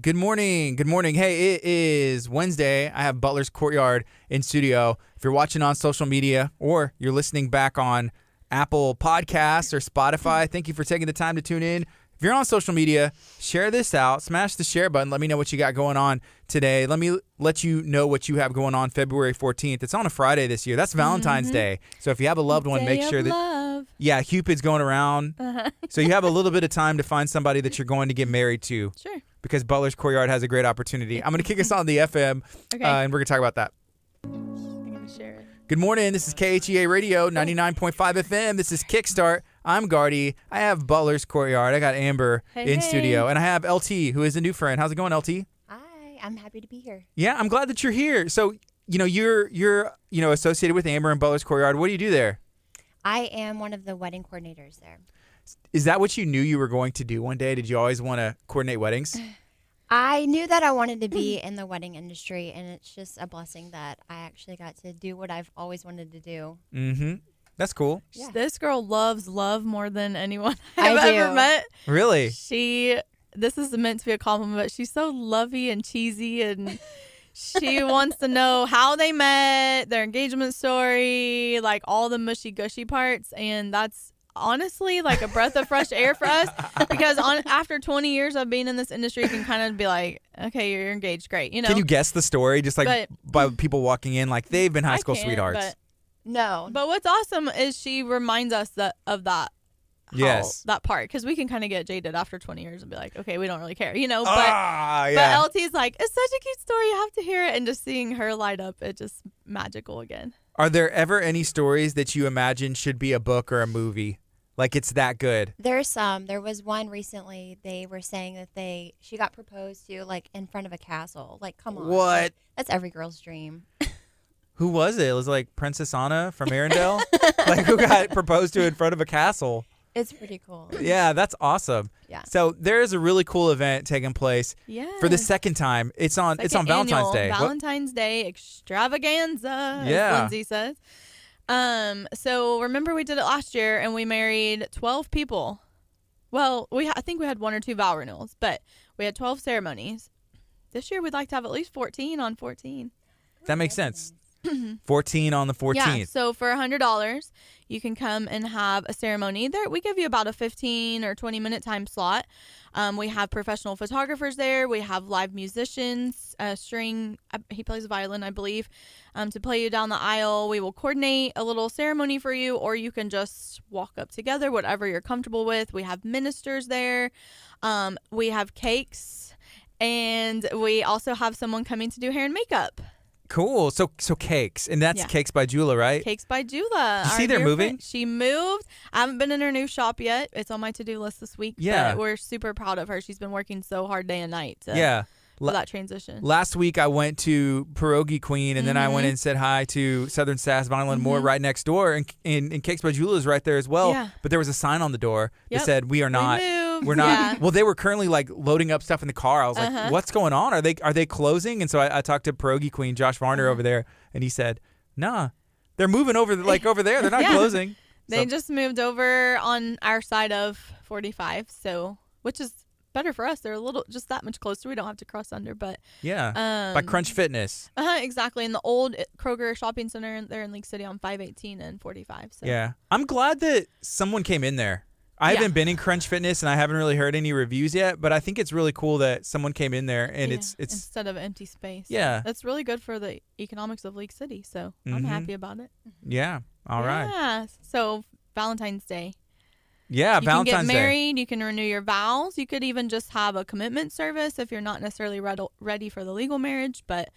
Good morning. Good morning. Hey, it is Wednesday. I have Butlers Courtyard in studio. If you're watching on social media or you're listening back on Apple Podcasts or Spotify, thank you for taking the time to tune in. If you're on social media, share this out. Smash the share button. Let me know what you got going on today. Let me let you know what you have going on February 14th. It's on a Friday this year. That's Valentine's Day. So if you have a loved one, make sure that love. Yeah, Cupid's going around. So you have a little bit of time to find somebody that you're going to get married to. Sure. Because Butlers Courtyard has a great opportunity. I'm going to kick us on the FM, Okay. and we're going to talk about that. I'm going to share it. Good morning. This is KHEA Radio, 99.5 FM. This is Kickstart. I'm Gardy. I have Butlers Courtyard. I got Amber in studio. And I have LT, who is a new friend. How's it going, LT? Hi, I'm happy to be here. Yeah, I'm glad that you're here. So, you're associated with Amber and Butlers Courtyard. What do you do there? I am one of the wedding coordinators there. Is that what you knew you were going to do one day? Did you always want to coordinate weddings? I knew that I wanted to be in the wedding industry, and it's just a blessing that I actually got to do what I've always wanted to do. Mm-hmm. That's cool. Yeah. This girl loves love more than anyone I I've ever do. met. Really? This is meant to be a compliment, but she's so lovey and cheesy, and she wants to know how they met, their engagement story, like all the mushy gushy parts, and that's honestly like a breath of fresh air for us because after 20 years of being in this industry, you can kind of be like, okay, you're engaged, great, Can you guess the story just like by people walking in like they've been high school sweethearts? No. But what's awesome is she reminds us of that. Yes. That part, because we can kind of get jaded after 20 years and be like, okay, we don't really care, Yeah. But LT's like, it's such a cute story, you have to hear it, and just seeing her light up, it's just magical again. Are there ever any stories that you imagine should be a book or a movie? Like it's that good? There's some. There was one recently. They were saying that she got proposed to like in front of a castle. Like, come on. What? Like, that's every girl's dream. Who was it? It was like Princess Anna from Arendelle? Like who got proposed to in front of a castle? It's pretty cool. Yeah, that's awesome. Yeah. So there is a really cool event taking place Yeah. for the second time. It's on Valentine's Day. Valentine's Day extravaganza, Yeah. as Lindsay says. So remember we did it last year and we married 12 people. Well, I think we had 1 or 2 vow renewals, but we had 12 ceremonies. This year we'd like to have at least 14 on 14. That makes sense. 14 on the 14th. Yeah, so for $100, you can come and have a ceremony. There, we give you about a 15 or 20-minute time slot. We have professional photographers there. We have live musicians, he plays violin, I believe, to play you down the aisle. We will coordinate a little ceremony for you, or you can just walk up together, whatever you're comfortable with. We have ministers there. We have cakes, and we also have someone coming to do hair and makeup. Cool. So cakes. And that's Cakes by Jula, right? Cakes by Jula. Did you see they're moving? She moved. I haven't been in her new shop yet. It's on my to-do list this week. Yeah. But we're super proud of her. She's been working so hard day and night for that transition. Last week I went to Pierogi Queen, and then I went and said hi to Southern Sass Vinyl and More right next door, and Cakes by Jula is right there as well. Yeah. But there was a sign on the door that said, "We are not. We're not." Yeah. Well, they were currently like loading up stuff in the car. I was like, "What's going on? Are they closing?" And so I talked to Pierogi Queen Josh Varner over there, and he said, "Nah, they're moving over over there. They're not closing." They just moved over on our side of 45, so which is better for us. They're a little just that much closer. We don't have to cross under, but by Crunch Fitness. Exactly, in the old Kroger shopping center there in League City on 518 and 45. So. Yeah, I'm glad that someone came in there. I haven't been in Crunch Fitness, and I haven't really heard any reviews yet, but I think it's really cool that someone came in there, and it's instead of empty space. Yeah, that's really good for the economics of League City. So I'm happy about it. Yeah. All right. Yeah. So Valentine's Day. Yeah, Valentine's Day. You can get married. You can renew your vows. You could even just have a commitment service if you're not necessarily ready for the legal marriage. But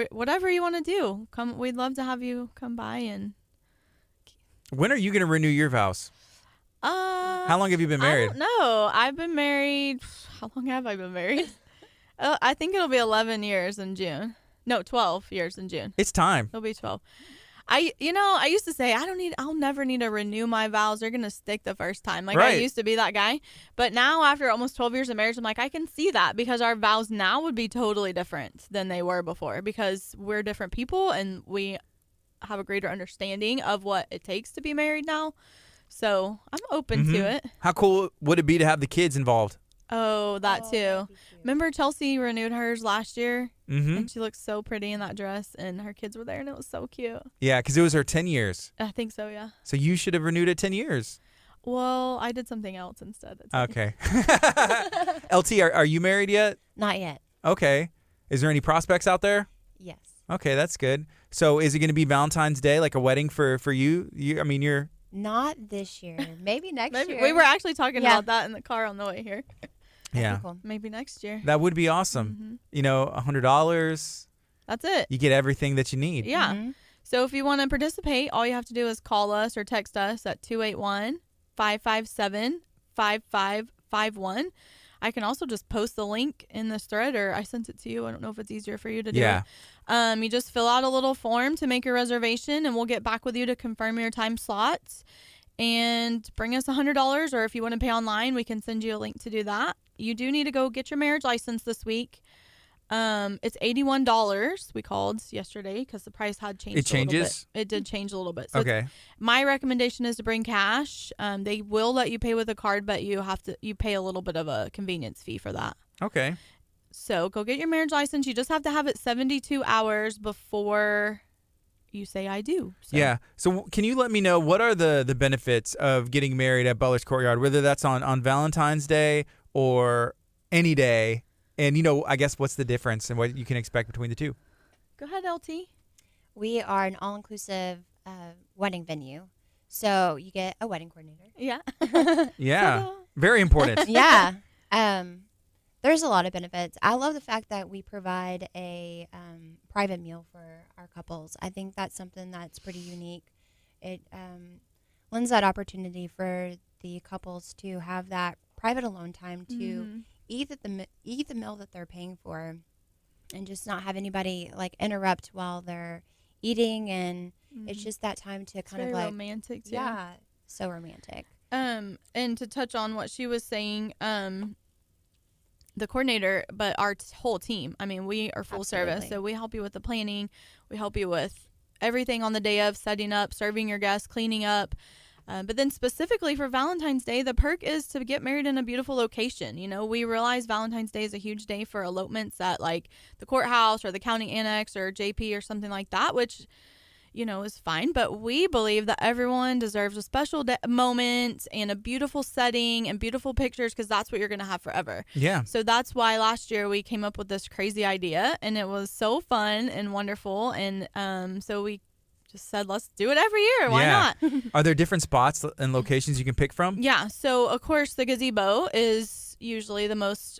whatever you want to do, we'd love to have you come by. And when are you going to renew your vows? How long have you been married? I don't know. I've been married. How long have I been married? I think it'll be 11 years in June. No, 12 years in June. It's time. It'll be 12. I used to say I'll never need to renew my vows. They're going to stick the first time. Like I used to be that guy. But now after almost 12 years of marriage, I'm like, I can see that because our vows now would be totally different than they were before because we're different people and we have a greater understanding of what it takes to be married now. So I'm open to it. How cool would it be to have the kids involved? Oh, that too. that'd be cute. Remember Chelsea renewed hers last year? Mm-hmm. And she looked so pretty in that dress, and her kids were there, and it was so cute. Yeah, because it was her 10 years. I think so, yeah. So you should have renewed it 10 years. Well, I did something else instead. Okay. LT, are you married yet? Not yet. Okay. Is there any prospects out there? Yes. Okay, that's good. So is it going to be Valentine's Day, like a wedding for you? I mean, you're... Not this year. Maybe next Maybe year. we were actually talking Yeah. about that in the car on the way here. That'd be Yeah. cool. Maybe next year. That would be awesome. Mhm. You know, $100, That's it. you get everything that you need. Yeah. Mhm. So if you want to participate, all you have to do is call us or text us at 281-557-5551. I can also just post the link in this thread, or I sent it to you. I don't know if it's easier for you to do Yeah. it. You just fill out a little form to make your reservation, and we'll get back with you to confirm your time slots. And bring us $100, or if you want to pay online, we can send you a link to do that. You do need to go get your marriage license this week. It's $81. We called yesterday because the price had changed. It changes? It did change a little bit. So Okay. my recommendation is to bring cash. They will let you pay with a card, but you pay a little bit of a convenience fee for that. Okay. So go get your marriage license. You just have to have it 72 hours before you say I do. So. Yeah. So can you let me know what are the benefits of getting married at Butlers Courtyard, whether that's on Valentine's Day or any day? And, you know, I guess what's the difference and what you can expect between the two? Go ahead, LT. We are an all-inclusive wedding venue. So you get a wedding coordinator. Yeah. Yeah. Ta-da. Very important. Yeah. There's a lot of benefits. I love the fact that we provide a private meal for our couples. I think that's something that's pretty unique. It lends that opportunity for the couples to have that private alone time to Mhm. eat the meal that they're paying for, and just not have anybody like interrupt while they're eating. And it's just that time to It's kind of very like romantic too. yeah, so romantic. And to touch on what she was saying, the coordinator, but our whole team. I mean, we are full service, Absolutely. so we help you with the planning. We help you with everything on the day of, setting up, serving your guests, cleaning up. But then specifically for Valentine's Day, the perk is to get married in a beautiful location. You know, we realize Valentine's Day is a huge day for elopements at like the courthouse or the county annex or JP or something like that, which, you know, is fine. But we believe that everyone deserves a special moment and a beautiful setting and beautiful pictures, because that's what you're going to have forever. Yeah. So that's why last year we came up with this crazy idea, and it was so fun and wonderful. And so we just said, let's do it every year. Why Yeah. not? Are there different spots and locations you can pick from? Yeah. So, of course, the gazebo is usually the most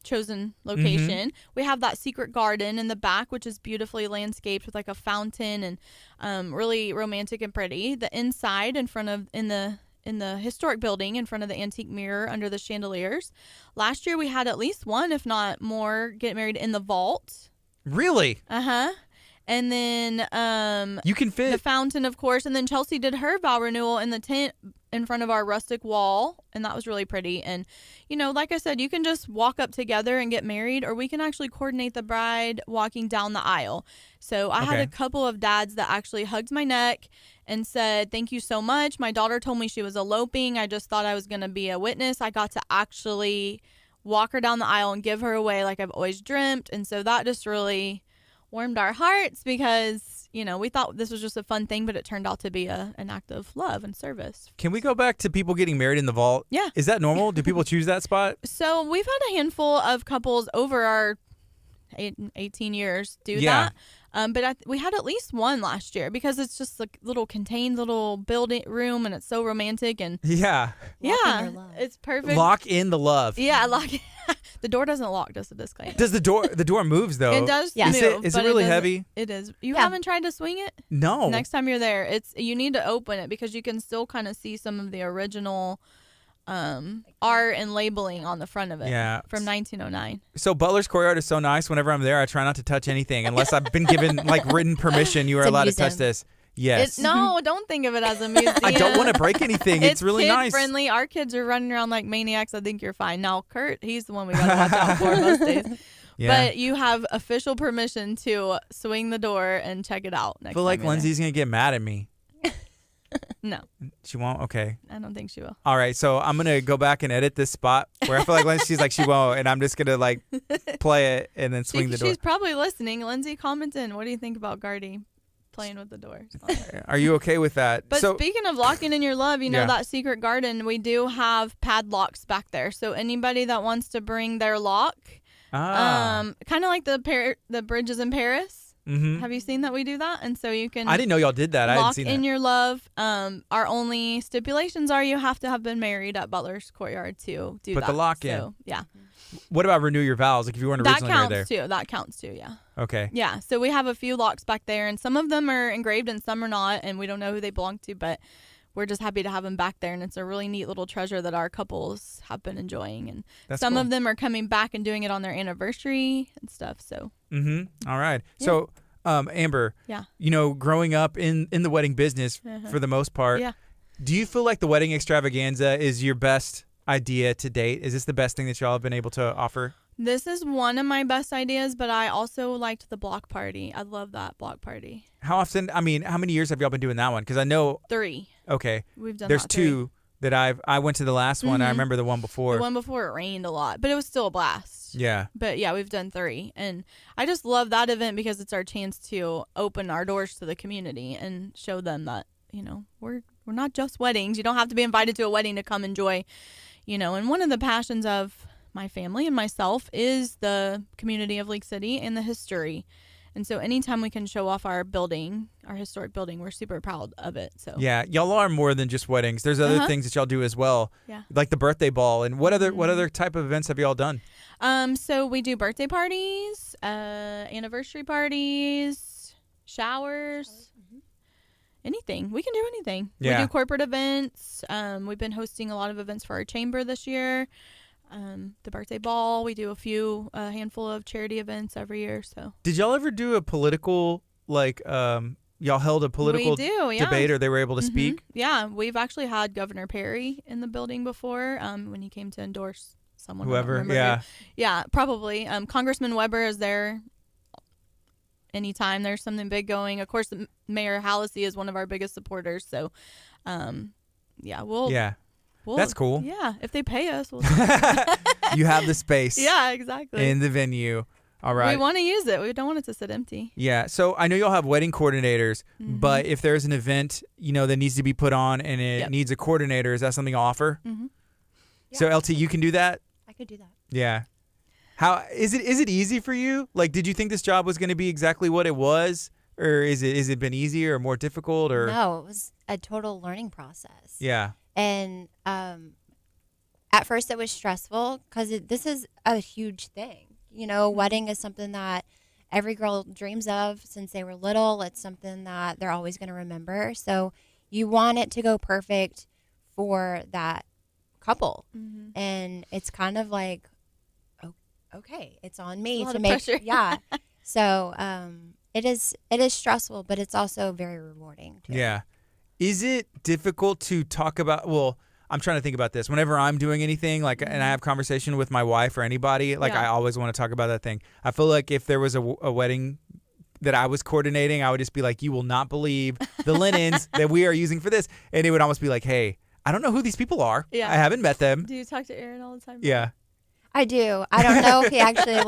chosen location. We have that secret garden in the back, which is beautifully landscaped with like a fountain and really romantic and pretty. The inside in the historic building in front of the antique mirror under the chandeliers. Last year we had at least one, if not more, get married in the vault. Really? Uh-huh. And then You can the fit. fountain, of course. And then Chelsea did her vow renewal in the tent in front of our rustic wall. And that was really pretty. And, you know, like I said, you can just walk up together and get married, or we can actually coordinate the bride walking down the aisle. So I had Okay. a couple of dads that actually hugged my neck and said, thank you so much. My daughter told me she was eloping. I just thought I was going to be a witness. I got to actually walk her down the aisle and give her away like I've always dreamt. And so that just really warmed our hearts, because, you know, we thought this was just a fun thing, but it turned out to be an act of love and service. Can we go back to people getting married in the vault? Yeah. Is that normal? Do people choose that spot? So we've had a handful of couples over our 18 years do Yeah. that. But we had at least one last year, because it's just a little contained little building room, and it's so romantic, and Yeah. Lock in yeah, your love. it's perfect. Lock in the love. Yeah, lock. The door doesn't lock. Just a disclaimer. Does the door moves though? It does Yeah. Is move. it but really doesn't- heavy? It is. You Yeah. haven't tried to swing it? No. Next time you're there, you need to open it, because you can still kind of see some of the original art and labeling on the front of it. Yeah. From 1909. So Butlers Courtyard is so nice. Whenever I'm there, I try not to touch anything unless I've been given like written permission. You are It's a allowed to touch museum. this. Yes. No, don't think of it as a museum. I don't want to break anything. It's really kid nice. friendly. Our kids are running around like maniacs. I think you're fine. Now, Kurt, he's the one we gotta watch out for most days. Yeah. But you have official permission to swing the door and check it out. I Next feel like time you're there. Lindsay's gonna get mad at me. No, She won't? Okay. I don't think she will. All right. So I'm going to go back and edit this spot where I feel like she's like, she won't. And I'm just going to like play it and then swing the door. She's probably listening. Lindsay, comment in. What do you think about Gardy playing with the doors? Are you okay with that? But speaking of locking in your love, you know, Yeah. that secret garden, we do have padlocks back there. So anybody that wants to bring their lock, kind of like the bridges in Paris. Mm-hmm. Have you seen that we do that? And so you can I didn't know y'all did that. I hadn't lock seen in that. your love. Our only stipulations are you have to have been married at Butlers Courtyard to do Put that. the lock in. So, yeah. What about renew your vows? Like if you weren't That originally right there. counts too. That counts too, yeah. Okay. Yeah, so we have a few locks back there, and some of them are engraved and some are not, and we don't know who they belong to, but we're just happy to have them back there, and it's a really neat little treasure that our couples have been enjoying. And That's some cool. of them are coming back and doing it on their anniversary and stuff. So Mm-hmm. All right. Yeah. So, Amber, yeah, you know, growing up in the wedding business for the most part, yeah. do you feel like the wedding extravaganza is your best idea to date? Is this the best thing that y'all have been able to offer? This is one of my best ideas, but I also liked the block party. I love that block party. How often? I mean, how many years have y'all been doing that one? Because I know. 3. Okay. We've done. There's that 3. 2 that I went to the last one. I Mhm. remember the one before. The one before it rained a lot, but it was still a blast. Yeah. But yeah, we've done 3, and I just love that event because it's our chance to open our doors to the community and show them that, you know, we're not just weddings. You don't have to be invited to a wedding to come enjoy, you know. And one of the passions of my family and myself is the community of Lake City and the history. And so anytime we can show off our building, our historic building, we're super proud of it. So Yeah, y'all are more than just weddings. There's other things that y'all do as well. Yeah. Like the birthday ball. And what other type of events have y'all done? So we do birthday parties, anniversary parties, showers, anything. We can do anything. Yeah. We do corporate events. We've been hosting a lot of events for our chamber this year. The birthday ball. We do a handful of charity events every year. So Did y'all ever do a political, like, y'all held a political we do, yeah. debate or they were able to Mhm. speak? Yeah, we've actually had Governor Perry in the building before when he came to endorse someone. I don't Whoever, remember yeah. who. Yeah, probably. Congressman Weber is there anytime there's something big going. Of course, Mayor Hallisey is one of our biggest supporters. So, yeah, That's cool. Yeah, if they pay us, we'll You have the space yeah, exactly. in the venue. All right. We want to use it. We don't want it to sit empty. Yeah. So I know y'all have wedding coordinators, Mhm. but if there's an event, you know, that needs to be put on and it Yep. needs a coordinator, is that something you offer? Mm-hmm. So LT, you can do that? I could do that. Yeah. How is it easy for you? Like, did you think this job was going to be exactly what it was, or is it been easier or more difficult, or No, it was a total learning process. Yeah. And at first it was stressful because this is a huge thing. You know, wedding is something that every girl dreams of since they were little. It's something that they're always going to remember. So you want it to go perfect for that couple. Mm-hmm. And it's kind of like, okay, it's on me lot to of make pressure. Yeah. So it is stressful, but it's also very rewarding too. Yeah. Is it difficult to talk about? Well, I'm trying to think about this. Whenever I'm doing anything, like, and I have conversation with my wife or anybody, like, Yeah. I always want to talk about that thing. I feel like if there was a wedding that I was coordinating, I would just be like, you will not believe the linens that we are using for this. And it would almost be like, hey, I don't know who these people are. Yeah. I haven't met them. Do you talk to Aaron all the time? Yeah. I do. I don't know if he actually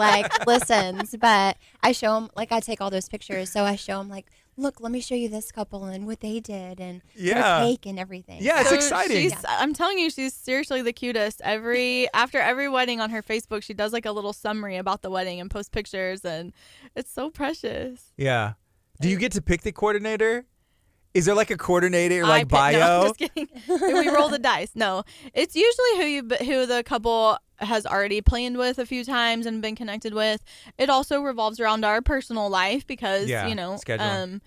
listens, but I show him, I take all those pictures. So I show him look, let me show you this couple and what they did and Yeah. their cake and everything. Yeah, it's So exciting. I'm telling you, she's seriously the cutest. After every wedding on her Facebook, she does a little summary about the wedding and post pictures, and it's so precious. Yeah. Do you get to pick the coordinator? Is there like a coordinator No, bio? I'm just kidding. We roll the dice. No, it's usually who the couple has already planned with a few times and been connected with. It also revolves around our personal life because scheduling.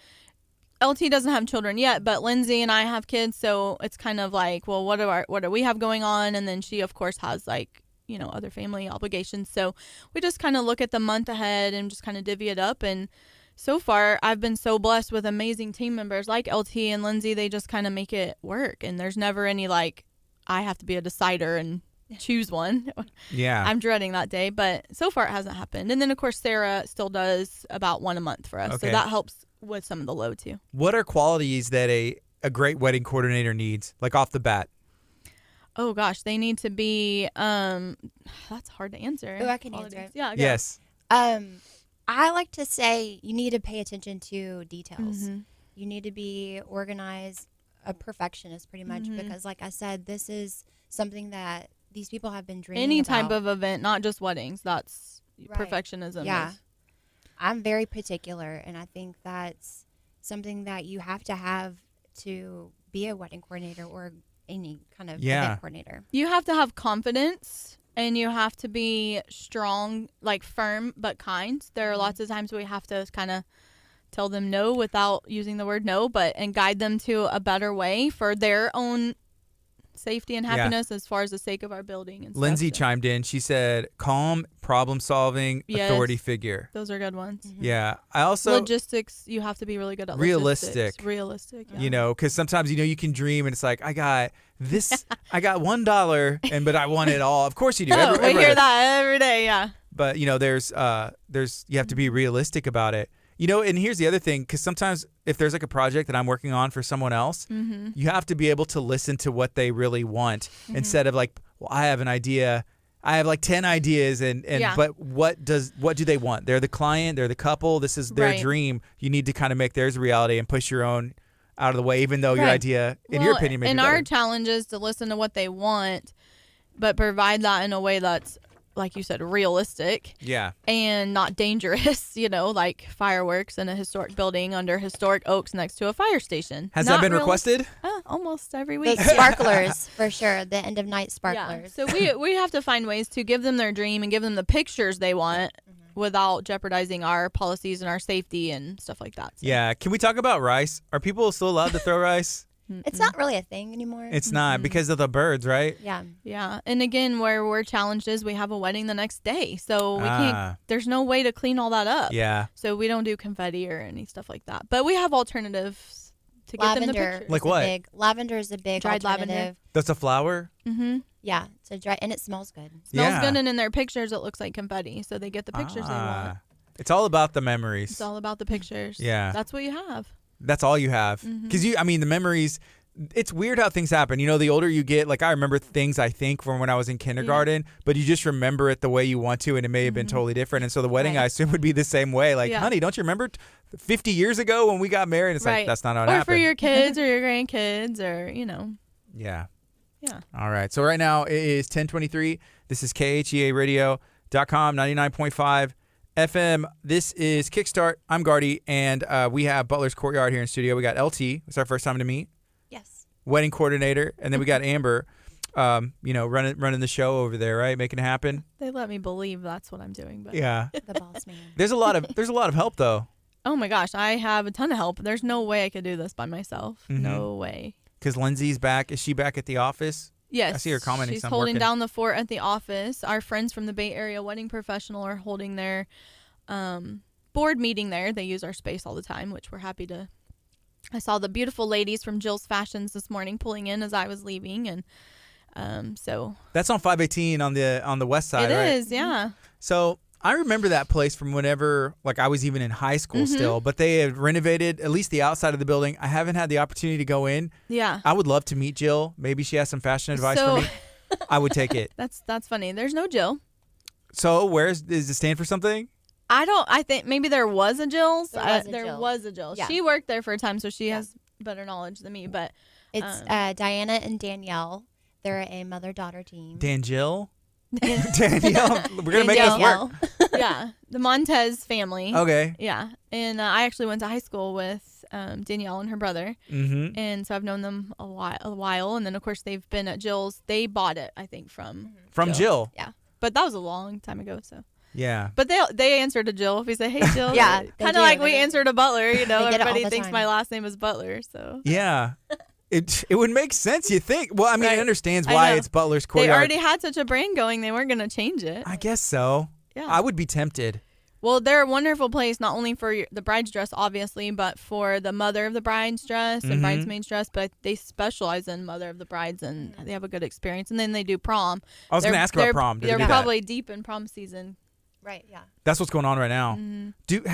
LT doesn't have children yet, but Lindsay and I have kids, so it's kind of like, well, what do we have going on? And then she, of course, has other family obligations. So we just kind of look at the month ahead and just kind of divvy it up. And so far, I've been so blessed with amazing team members like LT and Lindsay. They just kind of make it work. And there's never any I have to be a decider and choose one. Yeah. I'm dreading that day, but so far it hasn't happened. And then, of course, Sarah still does about one a month for us. Okay. So that helps with some of the load too. What are qualities that a great wedding coordinator needs, like off the bat? Oh gosh, they need to be. That's hard to answer. Oh, I can answer it. Yeah. Go. Yes. I like to say you need to pay attention to details. Mm-hmm. You need to be organized, a perfectionist pretty much, because like I said, this is something that these people have been dreaming Any about. type of event, not just weddings. That's Right. perfectionism. Yeah. is- I'm very particular, and I think that's something that you have to be a wedding coordinator or any kind of event coordinator. You have to have confidence and you have to be strong, like firm but kind. There are lots of times we have to kind of tell them no without using the word no, and guide them to a better way for their own safety and happiness as far as the sake of our building and Lindsay stuff. chimed in. She said, calm, problem-solving, Yes. authority figure. Those are good ones. Yeah. I also, Logistics, you have to be really good at Realistic. logistics. Realistic. Yeah. you know, because sometimes, you can dream and it's like, I got this, I got $1, but I want it all. Of course you do. Oh, we Everybody hear does. that every day, yeah. But, there's, you have to be realistic about it. And here's the other thing, because sometimes if there's like a project that I'm working on for someone else, you have to be able to listen to what they really want instead of like, well, I have an idea. I have like 10 ideas but what do they want? They're the client, they're the couple. This is their Right. dream. You need to kind of make theirs a reality and push your own out of the way, even though your idea, in your opinion, may be and better. our challenge is to listen to what they want, but provide that in a way that's, like you said, realistic Yeah. and not dangerous, like fireworks in a historic building under historic oaks next to a fire station. Has Not that been realistic. requested? Almost every The week. sparklers, for sure. The end of night Yeah. sparklers. So we have to find ways to give them their dream and give them the pictures they want without jeopardizing our policies and our safety and stuff like that. So. Yeah. Can we talk about rice? Are people still allowed to throw rice? It's not really a thing anymore. It's not because of the birds, right? yeah. Yeah. And again, where we're challenged is we have a wedding the next day. So we Ah. can't, there's no way to clean all that up. Yeah. So we don't do confetti or any stuff like that. But we have alternatives to get them the Lavender. pictures. Like is a what? lavender is a big Dried lavender. alternative. That's a flower? Mm-hmm. Yeah. So dry, and it smells good. Smells Yeah. good, and in their pictures, it looks like confetti. So they get the pictures they want. It's all about the memories. It's all about the pictures. Yeah. That's what you have. That's all you have. Because the memories, it's weird how things happen. The older you get, like I remember things I think from when I was in kindergarten, but you just remember it the way you want to, and it may have been totally different. And so the wedding, Right. I assume, would be the same way. Like, Yeah. honey, don't you remember 50 years ago when we got married? It's like, that's not how it Or happened. for your kids or your grandkids or, Yeah. Yeah. All right. So right now it is 10:23. This is KHEARadio.com, 99.5 FM. This is Kickstart. I'm Gardy, and we have Butlers Courtyard here in studio. We got LT. It's our first time to meet. Yes. Wedding coordinator, and then we got Amber, running the show over there, right, making it happen. They let me believe that's what I'm doing. But Yeah, The boss man. there's a lot of help though, oh my gosh, I have a ton of help. There's no way I could do this by myself. Mhm. No way. because Lindsay's back. Is she back at the office? Yes. I see her commenting She's some holding working. down the fort at the office. Our friends from the Bay Area Wedding Professional are holding their board meeting there. They use our space all the time, which we're happy to. I saw the beautiful ladies from Jill's Fashions this morning pulling in as I was leaving, and so That's on 518 on the west side, it right? is, yeah. So I remember that place from whenever, like, I was even in high school still, but they had renovated at least the outside of the building. I haven't had the opportunity to go in. Yeah. I would love to meet Jill. Maybe she has some fashion advice So- for me. I would take it. That's funny. There's no Jill. So does it stand for something? I think maybe there was a Jill's. There was a Jill. Yeah. She worked there for a time, so she has better knowledge than me. But It's Diana and Danielle. They're a mother-daughter team. Danielle? Danielle. We're going to make this Danielle. work. Yeah, the Montez family. Okay. Yeah, and I actually went to high school with Danielle and her brother, Mm-hmm. and so I've known them a while. And then of course they've been at Jill's. They bought it, I think, from Jill. Yeah, but that was a long time ago. So, Yeah. but they answer to Jill if we say, "Hey, Jill." Yeah, they kind do. of like They we do. answer to Butler. They get it all Everybody the thinks time. my last name is Butler. So Yeah. It would make sense, you think. Well, I mean, Right. it understands I why know. it's Butler's they Courtyard. already had such a brand going. They weren't going to change it. I guess so. Yeah. I would be tempted. Well, they're a wonderful place, not only for the bride's dress, obviously, but for the mother of the bride's dress and Mhm. bridesmaid's dress. But they specialize in mother of the brides, and they have a good experience. And then they do prom. I was going to They're- ask about they're- prom. Do they They're do that? probably deep in prom season. Right, yeah. That's what's going on right now. Mhm.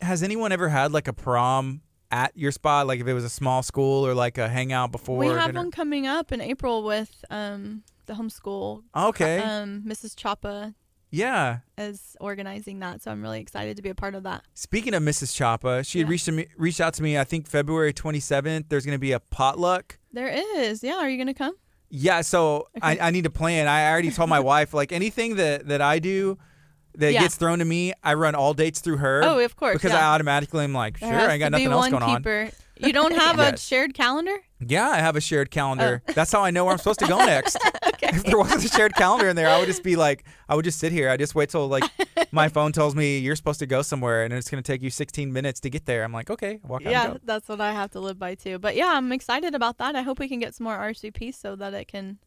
Has anyone ever had like a prom at your spot? Like if it was a small school or like a hangout before? We have dinner? one coming up in April with the homeschool. Okay. Mrs. Chapa Yeah. is organizing that, so I'm really excited to be a part of that. Speaking of Mrs. Chapa, she had reached out to me, I think February 27th. There's going to be a potluck. There is. Yeah. Are you going to come? Yeah, so Okay. I need to plan. I already told my wife, like anything that I do that gets thrown to me, I run all dates through her. Oh, of course. Because I automatically am like, sure, There I has ain't got to nothing be else one going keeper. You don't have a Yes. shared calendar? Yeah, I have a shared calendar. That's how I know where I'm supposed to go next. Okay. If there wasn't a shared calendar in there, I would just be like, I would just sit here. I just wait till like my phone tells me you're supposed to go somewhere and it's going to take you 16 minutes to get there. I'm like, okay, walk out and go. That's what I have to live by too. But yeah, I'm excited about that. I hope we can get some more RSVPs so that it can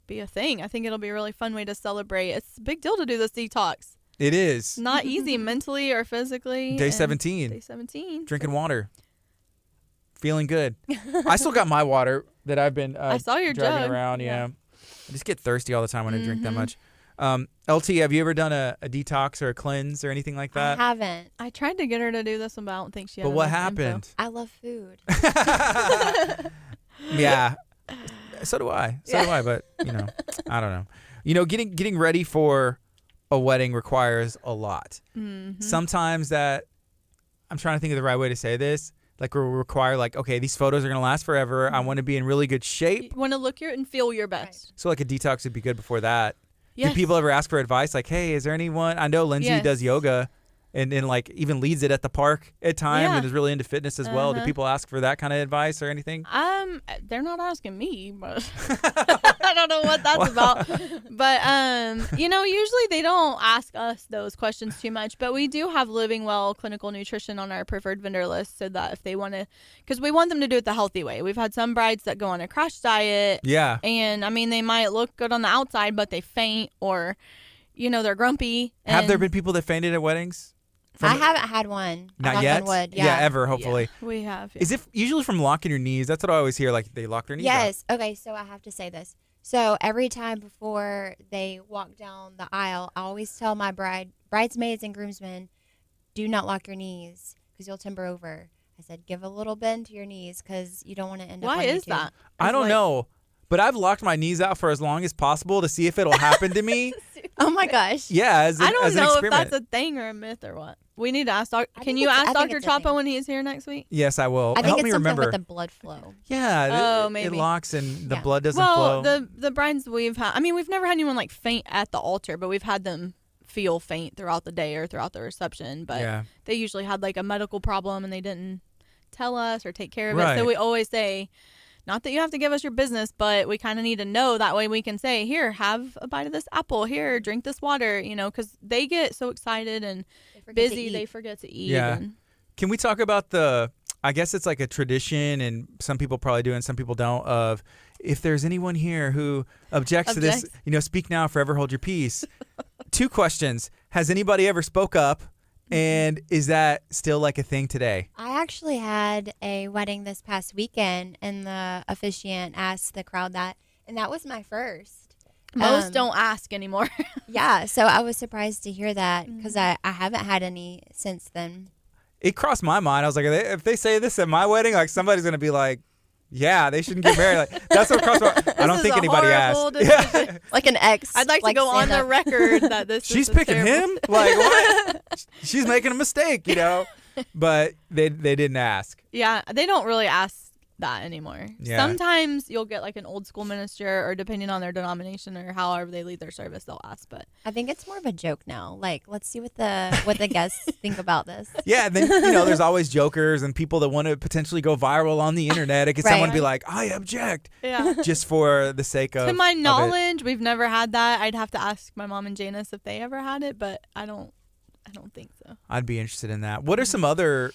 be a thing. I think it'll be a really fun way to celebrate. It's a big deal to do this detox. It is. Not easy mentally or physically. Day and 17. Day 17. Drinking water. Feeling good. I still got my water that I've been I saw your driving jug. around. Yeah. I just get thirsty all the time when I drink that Mm-hmm. much. LT, have you ever done a detox or a cleanse or anything like I that? haven't. I tried to get her to do this one, but I don't think she had But what enough info. happened? I love food. Yeah. So do I. So do I, but I don't know. Getting ready for a wedding requires a lot. Mm-hmm. Sometimes that I'm trying to think of the right way to say this. Like we require like, okay, these photos are going to last forever. I want to be in really good shape. You want to look your and feel your best. So like a detox would be good before that. Yes. Do people ever ask for advice? Like, hey, is there anyone? I know Lindsay Yes. does yoga and like even leads it at the park at times Yeah. and is really into fitness as well. Do Uh-huh. people ask for that kind of advice or anything? They're not asking me, but I don't know what that's about. But usually they don't ask us those questions too much. But we do have Living Well Clinical Nutrition on our preferred vendor list, so that if they want to, because we want them to do it the healthy way. We've had some brides that go on a crash diet, Yeah. and I mean they might look good on the outside, but they faint or, they're grumpy. Have there and- been people that fainted at weddings? I haven't had one. Not Knock yet? on wood. Yeah, ever, hopefully. Yeah, we have. Yeah. Is it usually from locking your knees? That's what I always hear. Like they lock their knees. Yes. Okay, so I have to say this. So every time before they walk down the aisle, I always tell my bridesmaids and groomsmen, do not lock your knees because you'll timber over. I said, give a little bend to your knees because you don't want to end up Why on is YouTube. that? I don't like- know, but I've locked my knees out for as long as possible to see if it'll happen to me. Oh my gosh. Yeah, as I don't an know if experiment. that's a thing or a myth or what. We need to ask Dr. I Can think you it's- ask I think Dr. it's a Chapa thing. when he's here next week? Yes, I will. I think Help it's me something remember. with the blood flow. Yeah, Oh, it maybe. locks and the Yeah. blood doesn't Well, flow. the brides we've had, I mean, we've never had anyone like faint at the altar, but we've had them feel faint throughout the day or throughout the reception. But Yeah. they usually had like a medical problem and they didn't tell us or take care of it. Right. So we always say, not that you have to give us your business, but we kind of need to know. That way we can say, here, have a bite of this apple. Here, drink this water, because they get so excited and busy, they forget to eat. Yeah. And Can we talk about I guess it's like a tradition, and some people probably do and some people don't, of if there's anyone here who objects to this, speak now, forever hold your peace. 2 questions. Has anybody ever spoke up? And is that still like a thing today? I actually had a wedding this past weekend, and the officiant asked the crowd that, and that was my first. most don't ask anymore. Yeah, so I was surprised to hear that because I haven't had any since then. It crossed my mind. I was like, if they say this at my wedding, like somebody's going to be like, yeah, they shouldn't get married. Like, that's what crossed my mind. I don't is think a anybody horrible asked. decision. Yeah. Like an ex. I'd like to go on stand the up. record that this She's is picking terrible. him? Like, what? She's making a mistake, But they didn't ask. Yeah, they don't really ask that anymore. Yeah. Sometimes you'll get like an old school minister, or depending on their denomination or however they lead their service, they'll ask. But I think it's more of a joke now. Like, let's see what the guests think about this. Yeah, and then, there's always jokers and people that want to potentially go viral on the internet. It gets someone to be like, I object, yeah. just for the sake of To my of it. knowledge, we've never had that. I'd have to ask my mom and Janice if they ever had it, but I don't think so. I'd be interested in that. What are some other,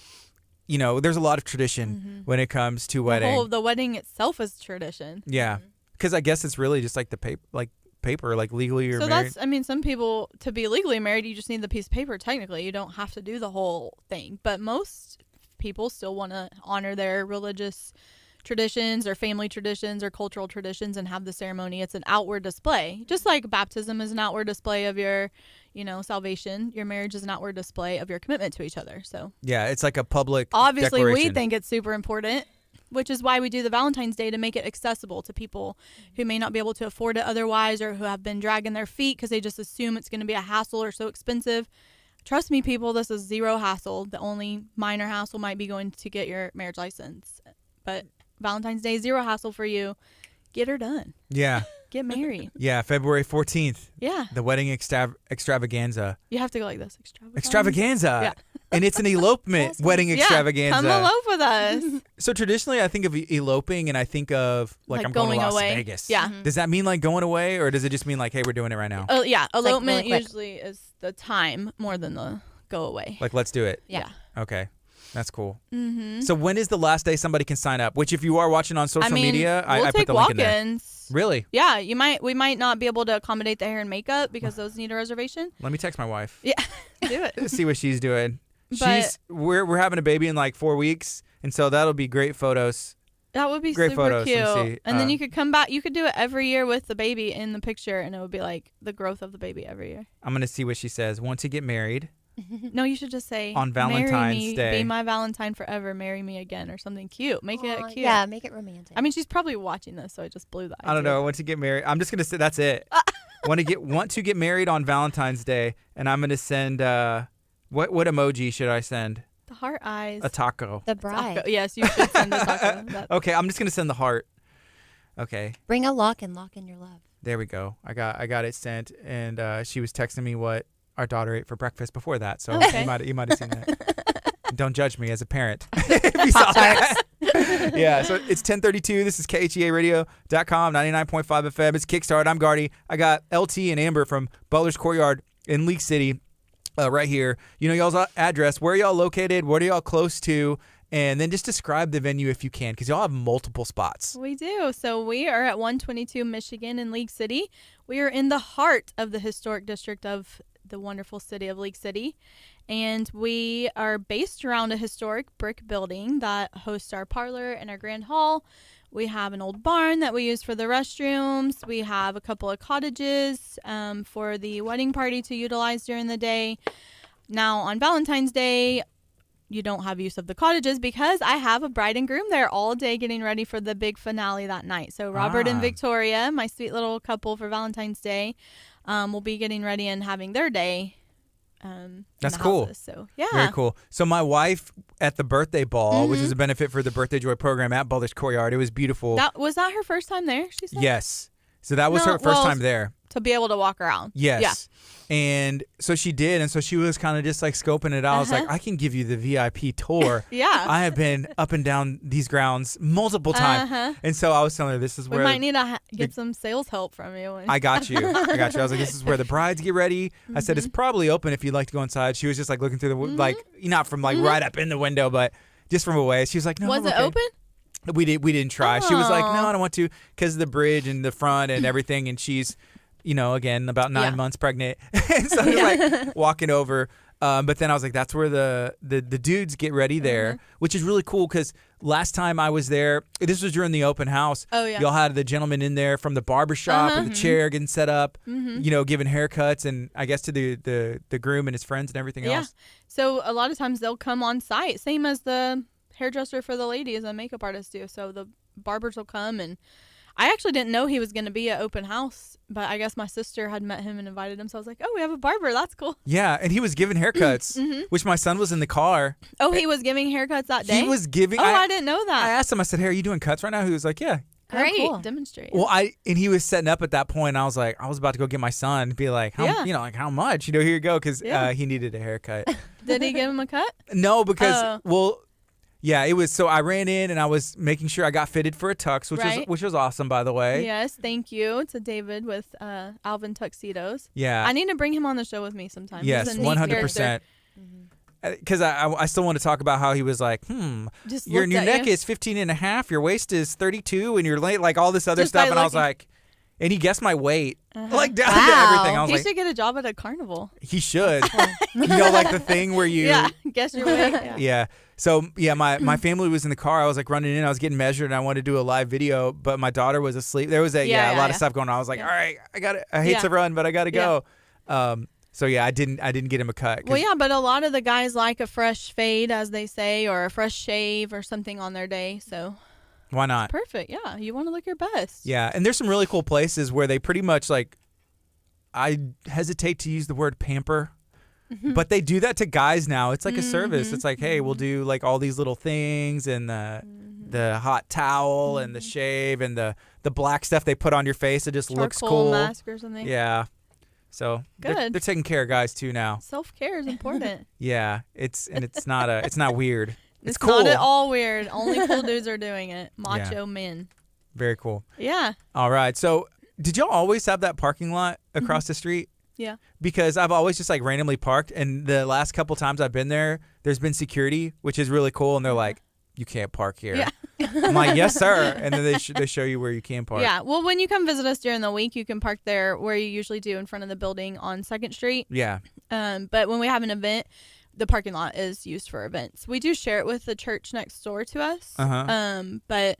there's a lot of tradition when it comes to wedding. The wedding itself is tradition. Yeah, because I guess it's really just like the paper, like legally you're So married. some people, to be legally married, you just need the piece of paper. Technically, you don't have to do the whole thing. But most people still want to honor their religious traditions or family traditions or cultural traditions and have the ceremony. It's an outward display, just like baptism is an outward display of your salvation. Your marriage is an outward display of your commitment to each other. So Yeah, it's like a public obviously we declaration. think it's super important, which is why we do the Valentine's Day, to make it accessible to people who may not be able to afford it otherwise, or who have been dragging their feet because they just assume it's going to be a hassle or so expensive. Trust me, people, this is zero hassle. The only minor hassle might be going to get your marriage license. But Valentine's Day, zero hassle for you. Get her done. Yeah. Get married. Yeah, February 14th. Yeah. The wedding extravaganza. You have to go like this. Extravaganza. Yeah. And it's an elopement wedding extravaganza. Come elope with us. So traditionally, I think of eloping and I think of like I'm going to Las away. Vegas. Yeah. Does that mean like going away, or does it just mean like, hey, we're doing it right now? Oh, yeah. Elopement really quick. usually is the time more than the go away. Like, let's do it. Yeah. Okay. That's cool. Mm-hmm. So when is the last day somebody can sign up? Which if you are watching on social media, we'll I put take the link in there. walk-ins. Really? Yeah, we might not be able to accommodate the hair and makeup because those need a reservation. Let me text my wife. Yeah, do it. See what she's doing. But- We're having a baby in like 4 weeks, and so that'll be great photos. That would be Great super photos, cute. let me see. And then you could come back. You could do it every year with the baby in the picture, and it would be like the growth of the baby every year. I'm gonna see what she says. Want to get married No, you should just say on marry Valentine's me, Day. Be my Valentine forever. Marry me again, or something cute. Make it cute. Yeah, make it romantic. I mean, she's probably watching this, so I just blew that. I don't know. Want to get married. I'm just gonna say that's it. Want to get married on Valentine's Day, and I'm gonna send what emoji should I send? The heart eyes. A taco. the bride. Taco. Yes, you should send the taco. That- Okay, I'm just gonna send the heart. Okay, Bring a lock and lock in your love. there we go. I got it sent, and she was texting me what our daughter ate for breakfast before that. So Okay. you might have seen that. Don't judge me as a parent. If you saw that. Yeah, so it's 10:32. This is KHEARadio.com, 99.5 FM. It's Kickstart. I'm Gardy. I got LT and Amber from Butlers Courtyard in Leak City right here. You know y'all's address. Where are y'all located? What are y'all close to? And then just describe the venue if you can, because y'all have multiple spots. We do. So we are at 122 Michigan in League City. We are in the heart of the historic district of the wonderful city of League City. And we are based around a historic brick building that hosts our parlor and our grand hall. We have an old barn that we use for the restrooms. We have a couple of cottages for the wedding party to utilize during the day. Now, on Valentine's Day, you don't have use of the cottages because I have a bride and groom there all day getting ready for the big finale that night. So Robert and Victoria, my sweet little couple for Valentine's Day, will be getting ready and having their day. That's in the cool. houses. So yeah, Very cool. So my wife at the birthday ball, which is a benefit for the Birthday Joy program at Butlers Courtyard, it was beautiful. Was that her first time there? She said Yes. So that was No, her first well, time there. to be able to walk around. Yes. Yeah. And so she did. And so she was kind of just like scoping it out. I was like, I can give you the VIP tour. Yeah. I have been up and down these grounds multiple times. And so I was telling her, this is We where might need to get some sales help from you. I got you. I was like, this is where the brides get ready. I said, it's probably open if you'd like to go inside. She was just like looking through the, like, not from like right up in the window, but just from away. She was like, no. Was I'm it okay. open? We didn't try. She was like, no, Oh. I don't want to, because of the bridge and the front and everything. And she's, again, about 9 months pregnant. And so I was like walking over. But then I was like, that's where the dudes get ready there, which is really cool because last time I was there, this was during the open house. Oh, yeah. Y'all had the gentleman in there from the barbershop with the chair getting set up, giving haircuts, and I guess to the groom and his friends and everything Yeah. else. So a lot of times they'll come on site, same as the hairdresser for the ladies and makeup artists do. So the barbers will come, and I actually didn't know he was going to be at open house, but I guess my sister had met him and invited him. So I was like, oh, we have a barber. That's cool. Yeah, and he was giving haircuts, which my son was in the car. Oh, he was giving haircuts that day? He was giving. Oh, I didn't know I that. asked him, I said, hey, are you doing cuts right now? He was like, yeah. Great. cool. Demonstrate. Well, and he was setting up at that point. And I was like, I was about to go get my son and be like, how, like how much? Here you go, because he needed a haircut. Did he give him a cut? No, because it was. So I ran in and I was making sure I got fitted for a tux, which was awesome, by the way. Yes, thank you to David with Alvin Tuxedos. Yeah. I need to bring him on the show with me sometime. Yes, He's a neat 100%. character. Because I still want to talk about how he was like, Just your looked at neck you. is 15 and a half, your waist is 32, and you're late, like all this other Just stuff. by And I was looking. like, and he guessed my weight, like down Wow. to everything. I was He like, should get a job at a carnival. he should. Like the thing where you. Yeah, guess your weight. Yeah. Yeah. So, my family was in the car. I was like running in. I was getting measured and I wanted to do a live video, but my daughter was asleep. There was a lot of stuff going on. I was like, all right, I hate to run, but I got to go. So yeah, I didn't get him a cut. Well, yeah, but a lot of the guys like a fresh fade, as they say, or a fresh shave or something on their day. So why not? it's perfect. Yeah, you want to look your best. Yeah, and there's some really cool places where they pretty much like, I hesitate to use the word pamper, but they do that to guys now. It's like a service. It's like, hey, we'll do like all these little things and the hot towel and the shave and the black stuff they put on your face. It just looks Charcoal cool. mask or something. Yeah. So Good. they're taking care of guys too now. Self-care is important. Yeah, it's not weird. It's cool. Not at all weird. Only cool dudes are doing it. Macho men. Very cool. Yeah. All right. So did y'all always have that parking lot across the street? Yeah. Because I've always just like randomly parked, and the last couple times I've been there, there's been security, which is really cool, and they're like, you can't park here. Yeah. I'm like, yes, sir. And then they show you where you can park. Yeah. Well, when you come visit us during the week, you can park there where you usually do in front of the building on 2nd Street. Yeah. But when we have an event, the parking lot is used for events. We do share it with the church next door to us. But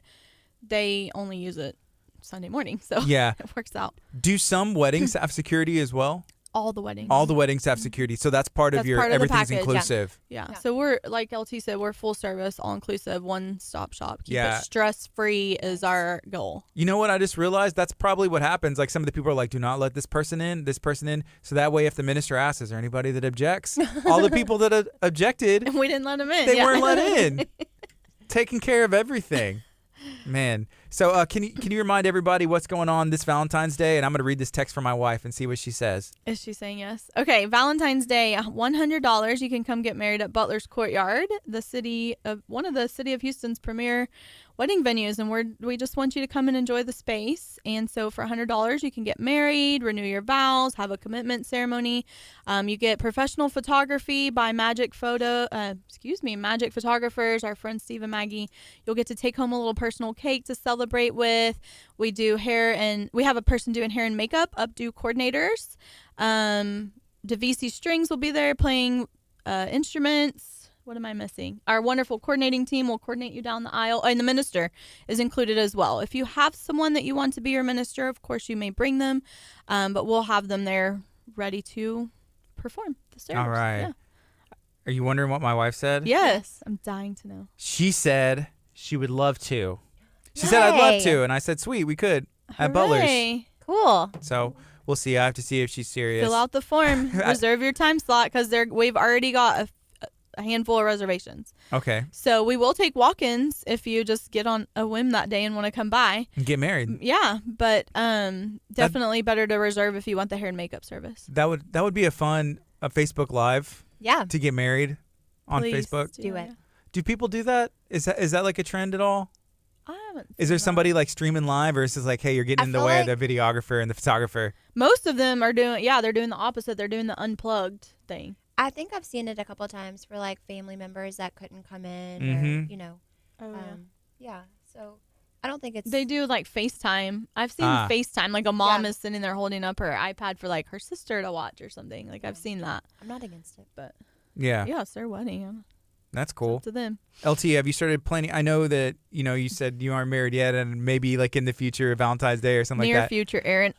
they only use it Sunday morning, so yeah, it works out. Do some weddings have security as well? All the weddings. All the weddings have security, so that's part of your part of the everything's package, inclusive. Yeah. So we're, like LT said, we're full service, all inclusive, one-stop shop. Keep Yeah. it stress-free is our goal. You know what? I just realized that's probably what happens. Like some of the people are like, do not let this person in, so that way if the minister asks, is there anybody that objects? All the people that objected, And we didn't let them in. they weren't let in. Taking care of everything. Man. So can you remind everybody what's going on this Valentine's Day? And I'm going to read this text from my wife and see what she says. Is she saying yes? Okay, Valentine's Day, $100. You can come get married at Butlers Courtyard, one of the city of Houston's premier wedding venues, and we just want you to come and enjoy the space. And so for $100, you can get married, renew your vows, have a commitment ceremony. You get professional photography by magic photographers, our friends Steve and Maggie. You'll get to take home a little personal cake to celebrate with. We do we have a person doing hair and makeup, updo coordinators. DeVisi Strings will be there playing instruments. What am I missing? Our wonderful coordinating team will coordinate you down the aisle. And the minister is included as well. If you have someone that you want to be your minister, of course you may bring them. But we'll have them there ready to perform the service. All right. Yeah. Are you wondering what my wife said? Yes. I'm dying to know. She said she would love to. She said, I'd love to. And I said, sweet, we could at Butlers. Hooray. Cool. So we'll see. I have to see if she's serious. Fill out the form. Reserve your time slot because we've already got a handful of reservations. Okay. So we will take walk-ins if you just get on a whim that day and want to come by. And get married. Yeah, but definitely better to reserve if you want the hair and makeup service. That would be a Facebook Live. Yeah. To get married on Please Facebook. Do it. Do people do that? Is that like a trend at all? I haven't Is there seen somebody like streaming live, or is this like, hey, you're getting in the feel way like- of the videographer and the photographer? Most of them are doing the opposite. They're doing the unplugged thing. I think I've seen it a couple times for like family members that couldn't come in, Mhm. or you know, Oh, yeah. So I don't think it's. They do like FaceTime. I've seen Ah. FaceTime. Like a mom Yeah. is sitting there holding up her iPad for like her sister to watch or something. Like I've seen that. I'm not against it. But Yeah, yeah, it's their wedding. that's It's cool. up to them. LT, have you started planning? I know that you said you aren't married yet, and maybe like in the future, Valentine's Day or something Near like that. future, Aaron.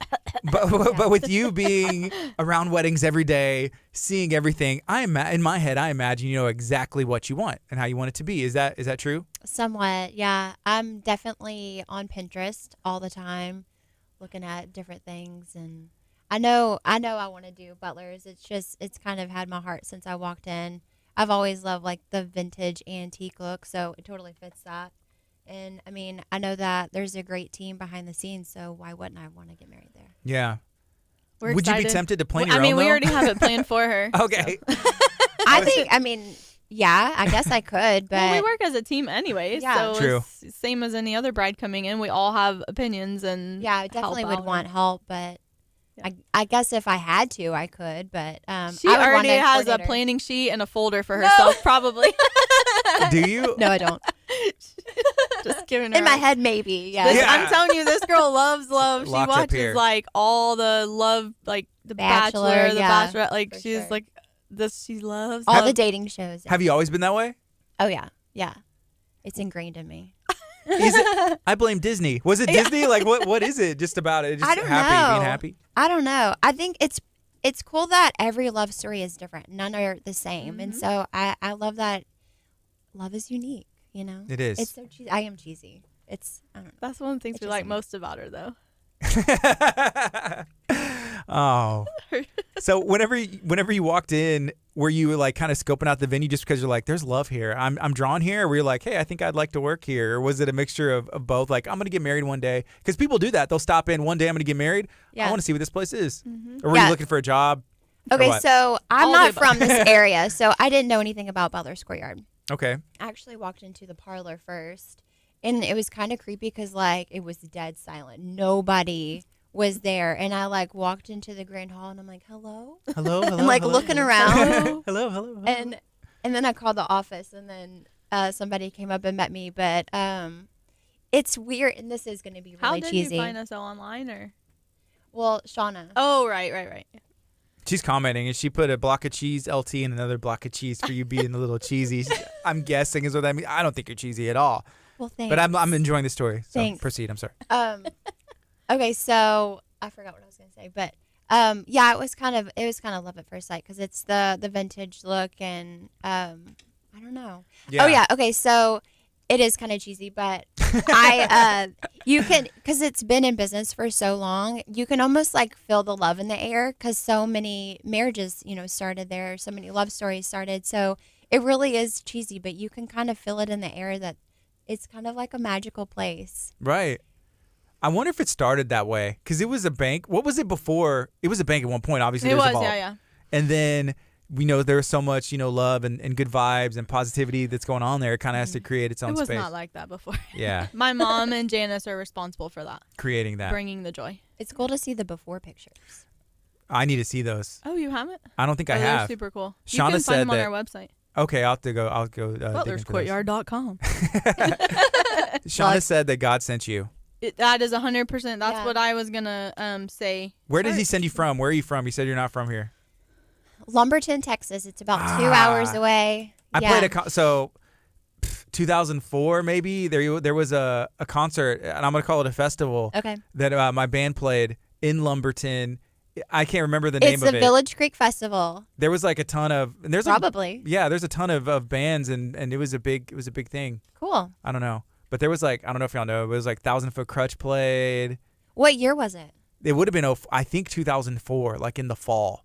But with you being around weddings every day, seeing everything, in my head, I imagine you know exactly what you want and how you want it to be. Is that true? Somewhat, yeah. I'm definitely on Pinterest all the time, looking at different things, and I know I want to do Butlers. It's kind of had my heart since I walked in. I've always loved like the vintage antique look, so it totally fits that. And I mean, I know that there's a great team behind the scenes, so why wouldn't I want to get married there? Yeah. We're Would you excited. be tempted to plan your I mean, own? we though? already have it planned for her. Okay. I mean, yeah, I guess I could, but Well, we work as a team anyways. Yeah. So True. It's same as any other bride coming in. We all have opinions and yeah, I definitely help would out. want help, but Yeah. I guess if I had to, I could, but She I would want already has a coordinator. planning sheet and a folder for herself, probably. Do you? No, I don't. Just giving her In my a- head, maybe. Yeah. Yeah. I'm telling you, this girl loves love. She Locked up here. watches like all the love, like the Bachelor, Bachelor, the yeah, Bachelorette. Like for she's sure. like this. She loves All love. the dating shows. Have you always been that way? Oh yeah, yeah. It's ingrained in me. Is it? I blame Disney. Was it Disney? Like what is it? Just about it? Just I don't happy, know. being happy. I don't know. I think it's it's cool that every love story is different. None are the same. And so I love that love is unique, you know? It is. It's so cheesy. I am cheesy. I don't know. That's one of the things we like most about her, though. Oh. So whenever you walked in, were you like kind of scoping out the venue just because you're like, there's love here, I'm drawn here? Or were you like, hey, I think I'd like to work here? Or was it a mixture of both? Like, I'm going to get married one day. Because people do that. They'll stop in one day, I'm going to get married. I want to see what this place is. Or were you looking for a job? Okay, so I'm not from this area, so I didn't know anything about Butlers Courtyard. Okay. I actually walked into the parlor first, and it was kind of creepy because, like, it was dead silent. Nobody was there, and I, like, walked into the grand hall, and I'm like, hello? Hello? I'm, like, looking around. Hello. And then I called the office, and then somebody came up and met me, but it's weird, and this is going to be really cheesy. How did you find us online, or? Well, Shauna. Oh, right. She's commenting, and she put a block of cheese LT and another block of cheese for you being a little cheesy. I'm guessing is what that means. I don't think you're cheesy at all. Well, thanks. But I'm enjoying the story. So Thanks. Proceed. I'm sorry. Okay, so I forgot what I was going to say, but yeah, it was kind of love at first sight because it's the vintage look, and I don't know. Yeah. Oh yeah, okay, so it is kind of cheesy, but you can, because it's been in business for so long, you can almost like feel the love in the air because so many marriages, started there, so many love stories started. So it really is cheesy, but you can kind of feel it in the air that it's kind of like a magical place. Right. I wonder if it started that way because it was a bank. What was it before? It was a bank at one point, obviously. It was, a yeah. And then we know there's so much, love and good vibes and positivity that's going on there. It kind of has to create its own space. It was not like that before. Yeah. My mom and Janice are responsible for that. Creating that. Bringing the joy. It's cool to see the before pictures. I need to see those. Oh, you haven't? I don't think I have. They're super cool. Shauna you can said find them on that, our website. Okay, I'll go. ButlersCourtyard.com. Shauna said that God sent you. That is 100%. That's what I was going to say. Where did he send you from? Where are you from? You said you're not from here. Lumberton, Texas. It's about 2 hours away. I played 2004 maybe. There was a concert, and I'm going to call it a festival. Okay. That my band played in Lumberton. I can't remember the name of it. It's the Village Creek Festival. There was like a ton of there's a ton of bands, and it was a big thing. Cool. I don't know. But there was I don't know if y'all know, it was like 1,000 Foot Crutch played. What year was it? It would have been, I think, 2004, like in the fall.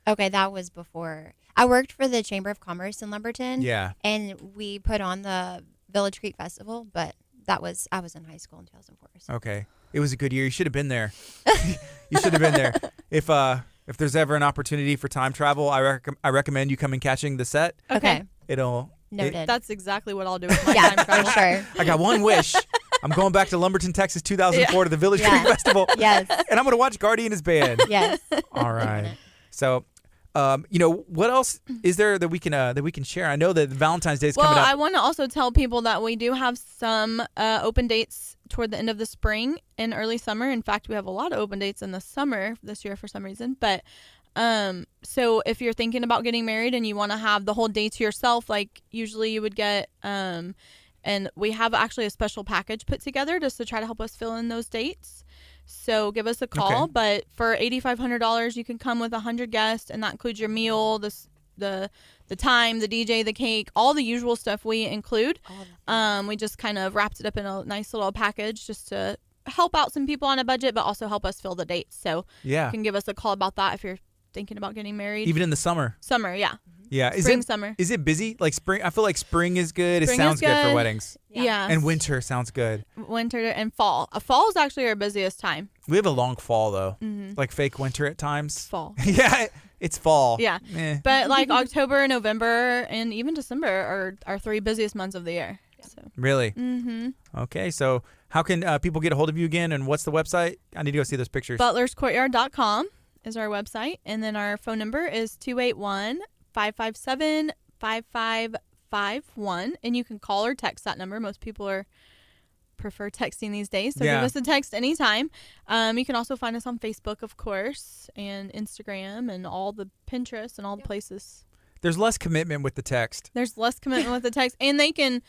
Okay, that was before. I worked for the Chamber of Commerce in Lumberton. Yeah. And we put on the Village Creek Festival, but I was in high school in 2004. So. Okay. It was a good year. You should have been there. You should have been there. If there's ever an opportunity for time travel, I recommend you coming catching the set. Okay. Noted. That's exactly what I'll do with my time travel. For sure. I got one wish. I'm going back to Lumberton, Texas, 2004 to the Village Creek Festival. Yes. And I'm going to watch Guardy and his band. Yes. All right. So, what else is there that we can share? I know that Valentine's Day is coming up. Well, I want to also tell people that we do have some open dates toward the end of the spring and early summer. In fact, we have a lot of open dates in the summer this year for some reason. But so if you're thinking about getting married and you want to have the whole day to yourself, like usually you would get, and we have actually a special package put together just to try to help us fill in those dates. So give us a call. Okay. But for $8,500, you can come with 100 guests, and that includes your meal, the time, the DJ, the cake, all the usual stuff we include. We just kind of wrapped it up in a nice little package just to help out some people on a budget, but also help us fill the dates. So you can give us a call about that if you're thinking about getting married. Even in the summer. Summer, yeah. Yeah. Summer. Is it busy? Like spring? I feel like spring is good. Spring it sounds good for weddings. Yeah. And winter sounds good. Winter and fall. Fall is actually our busiest time. We have a long fall though. Mm-hmm. Like fake winter at times. Fall. Yeah. It's fall. Yeah. But like October, November, and even December are our 3 busiest months of the year. So. Really? Mm-hmm. Okay. So how can people get a hold of you again? And what's the website? I need to go see those pictures. ButlersCourtyard.com is our website. And then our phone number is 281-557-5551. And you can call or text that number. Most people prefer texting these days. So give us a text anytime. You can also find us on Facebook, of course, and Instagram and all the Pinterest and all the places. There's less commitment with the text. And they can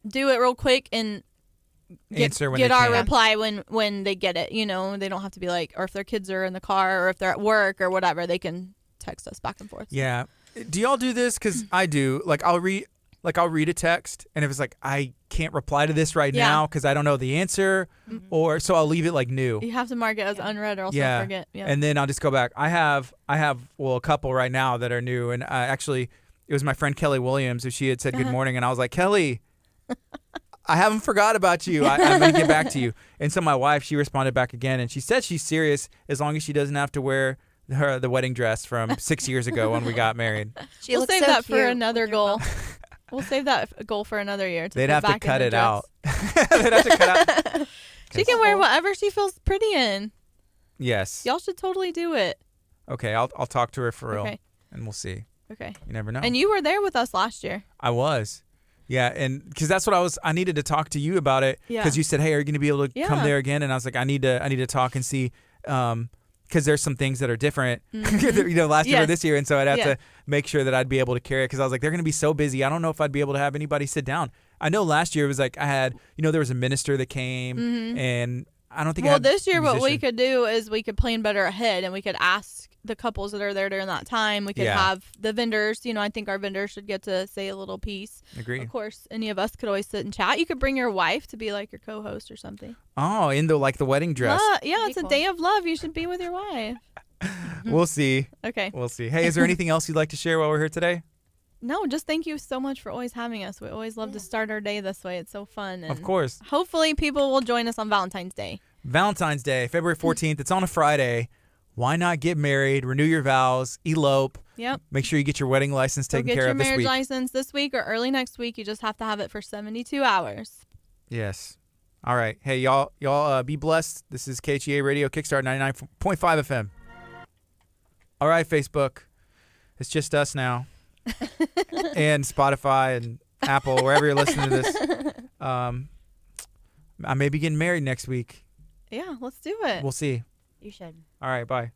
do it real quick and answer when get they our can. reply when they get it. You know, they don't have to be like, or if their kids are in the car or if they're at work or whatever, they can text us back and forth. Yeah. Do y'all do this? Because I do. Like I'll read a text, and if it's like I can't reply to this right now because I don't know the answer, or so I'll leave it like new. You have to mark it as unread, or else you'll forget. Yeah. And then I'll just go back. I have a couple right now that are new, and actually it was my friend Kelly Williams who she had said good morning, and I was like, Kelly, I haven't forgot about you. I'm gonna get back to you. And so my wife, she responded back again, and she said she's serious as long as she doesn't have to wear the wedding dress from 6 years ago when we got married. We'll save that for another goal. We'll save that goal for another year. They'd have to cut it out. They'd have to cut out. She can wear whatever she feels pretty in. Yes. Y'all should totally do it. Okay, I'll talk to her for real, Okay. and we'll see. Okay. You never know. And you were there with us last year. I was. Yeah, and because that's what I needed to talk to you about it, because you said, hey, are you going to be able to come there again? And I was like, I need to talk and see, because there's some things that are different, last year or this year, and so I'd have to make sure that I'd be able to carry it, because I was like, they're going to be so busy. I don't know if I'd be able to have anybody sit down. I know last year it was like I had, there was a minister that came, and I don't think. Well, this year what we could do is we could plan better ahead, and we could ask the couples that are there during that time. We could have the vendors. I think our vendors should get to say a little piece. Agree. Of course, any of us could always sit and chat. You could bring your wife to be like your co-host or something. Oh, in the wedding dress. Yeah, it's a day of love. You should be with your wife. We'll see. Okay. We'll see. Hey, is there anything else you'd like to share while we're here today? No, just thank you so much for always having us. We always love to start our day this way. It's so fun. And of course. Hopefully people will join us on Valentine's Day. Valentine's Day, February 14th. It's on a Friday. Why not get married, renew your vows, elope? Yep. Make sure you get your wedding license taken care of this week. Get your marriage license this week or early next week. You just have to have it for 72 hours. Yes. All right. Hey, y'all be blessed. This is KHEA Radio, Kickstart 99.5 FM. All right, Facebook. It's just us now. And Spotify and Apple, wherever you're listening to this. I may be getting married next week. Yeah, let's do it. We'll see. You should. All right, bye.